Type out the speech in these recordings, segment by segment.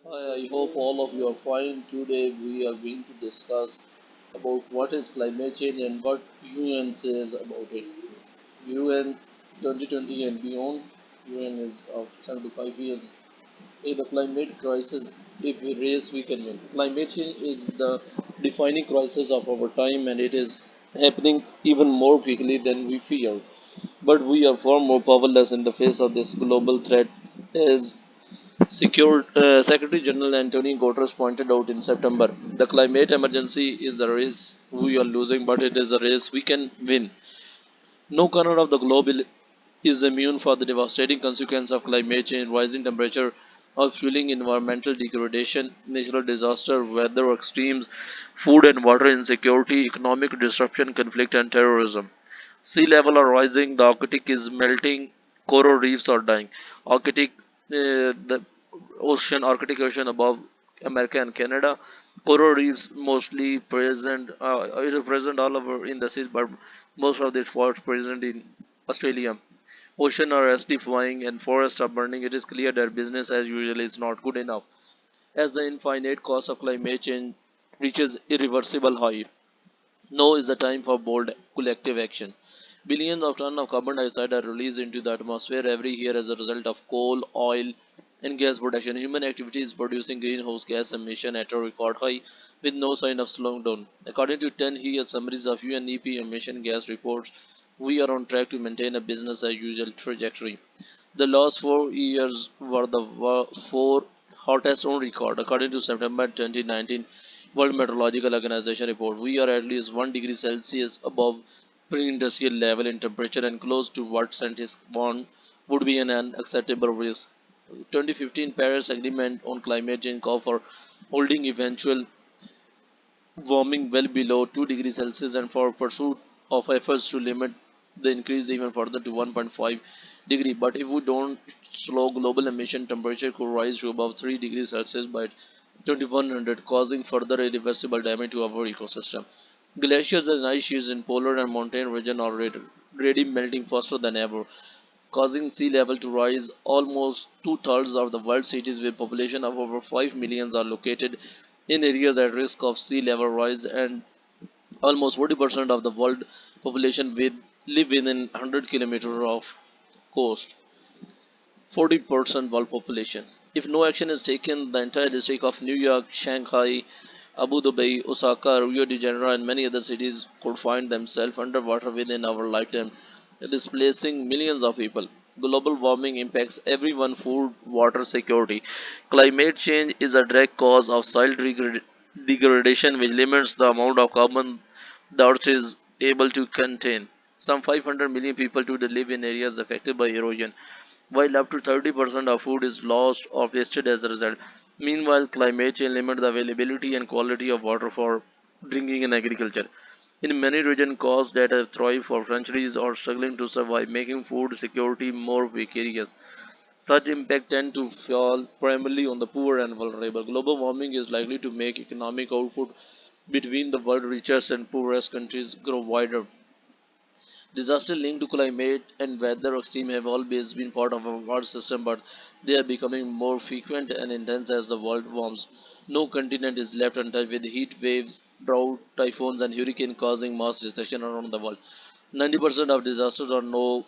Hi, I hope all of you are fine. Today we are going to discuss about what is climate change and what UN says about it. UN 2020 and beyond. UN is of 75 years. The climate crisis, if we race, we can win. Climate change is the defining crisis of our time and it is happening even more quickly than we feared. But we are far more powerless in the face of this global threat as Secretary General Antonio Guterres pointed out in September. The climate emergency is a race we are losing, but it is a race we can win. No corner of the globe is immune for the devastating consequences of climate change, rising temperature, or fueling environmental degradation, natural disaster, weather extremes, food and water insecurity, economic disruption, conflict, and terrorism. Sea level are rising, the Arctic is melting, coral reefs are dying. The Arctic Ocean above America and Canada. Coral reefs mostly present, it is present all over in the seas, but most of this forest present in Australia. Ocean are acidifying and forests are burning. It is clear that business as usual is not good enough. As the infinite cost of climate change reaches irreversible height, now is the time for bold collective action. Billions of tons of carbon dioxide are released into the atmosphere every year as a result of coal, oil, and gas production. Human activity is producing greenhouse gas emission at a record high with no sign of slowing down. According to 10-year summaries of UNEP emission gas reports, we are on track to maintain a business as usual trajectory. The last 4 years were the four hottest on record, according to September 2019 World Meteorological Organization report. We are at least 1 degree Celsius above pre-industrial level in temperature and close to what scientists warned would be an unacceptable risk. 2015 Paris Agreement on climate change called for holding eventual warming well below 2 degrees Celsius and for pursuit of efforts to limit the increase even further to 1.5 degree. But if we don't slow global emission, temperature could rise to above 3 degrees Celsius by 2100, causing further irreversible damage to our ecosystem. Glaciers and ice sheets in polar and mountain region are already melting faster than ever, causing sea level to rise. Almost two-thirds of the world cities with population of over 5 million are located in areas at risk of sea level rise, and almost 40% of the world population live within 100 kilometers of coast. 40% world population. If no action is taken, the entire district of New York, Shanghai, Abu Dhabi, Osaka, Rio de Janeiro, and many other cities could find themselves underwater within our lifetime, displacing millions of people. Global warming impacts everyone food, water security. Climate change is a direct cause of soil degradation, which limits the amount of carbon the earth is able to contain. Some 500 million people today live in areas affected by erosion, while up to 30% of food is lost or wasted as a result. Meanwhile, climate change limits the availability and quality of water for drinking and agriculture. In many regions, crops that have thrived for centuries are struggling to survive, making food security more precarious. Such impacts tend to fall primarily on the poor and vulnerable. Global warming is likely to make economic output between the world's richest and poorest countries grow wider. Disasters linked to climate and weather extreme have always been part of our world system, but they are becoming more frequent and intense as the world warms. No continent is left untouched, with heat waves, drought, typhoons, and hurricanes causing mass destruction around the world. 90% of disasters are now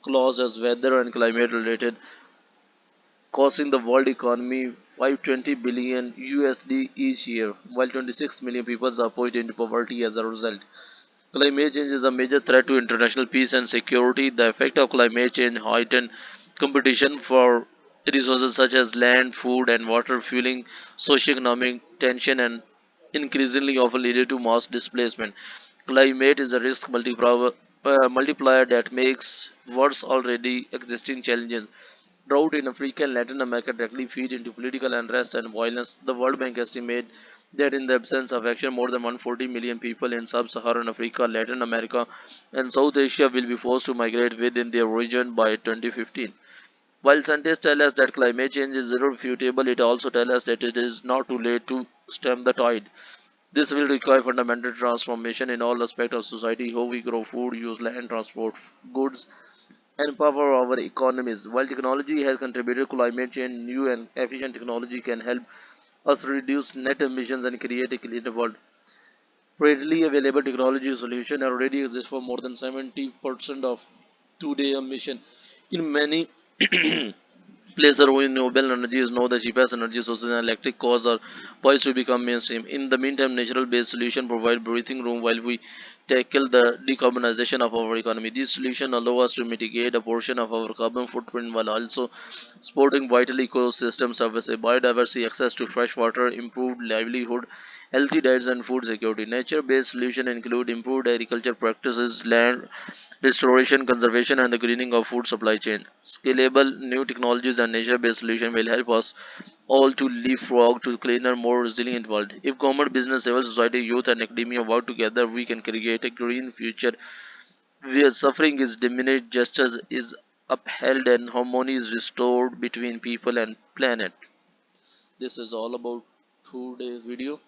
classed as weather and climate related, costing the world economy 520 billion USD each year, while 26 million people are pushed into poverty as a result. Climate change is a major threat to international peace and security. The effect of climate change heighten competition for resources such as land, food, and water, fueling socioeconomic tension and increasingly often leading to mass displacement. Climate is a risk multiplier that makes worse already existing challenges. Drought in Africa and Latin America directly feed into political unrest and violence. The World Bank estimates that in the absence of action, more than 140 million people in sub-Saharan Africa, Latin America, and South Asia will be forced to migrate within their region by 2015. While scientists tell us that climate change is irrefutable, it also tells us that it is not too late to stem the tide. This will require fundamental transformation in all aspects of society: how we grow food, use land, transport goods, and empower our economies. While technology has contributed to climate change, new and efficient technology can help us reduce net emissions and create a cleaner world. Readily available technology solution already exist for more than 70% of today emission. In many places where renewable energy is now the cheapest energy sources and electric cars are poised to become mainstream. In the meantime, natural-based solutions provide breathing room while we tackle the decarbonization of our economy. These solutions allow us to mitigate a portion of our carbon footprint while also supporting vital ecosystem services, biodiversity, access to fresh water, improved livelihood, healthy diets, and food security. Nature-based solutions include improved agriculture practices, land restoration, conservation, and the greening of food supply chain. Scalable new technologies and nature-based solutions will help us all to leapfrog to a cleaner, more resilient world. If government, business, civil society, youth, and academia work together, we can create a green future where suffering is diminished, justice is upheld, and harmony is restored between people and planet. This is all about today's video.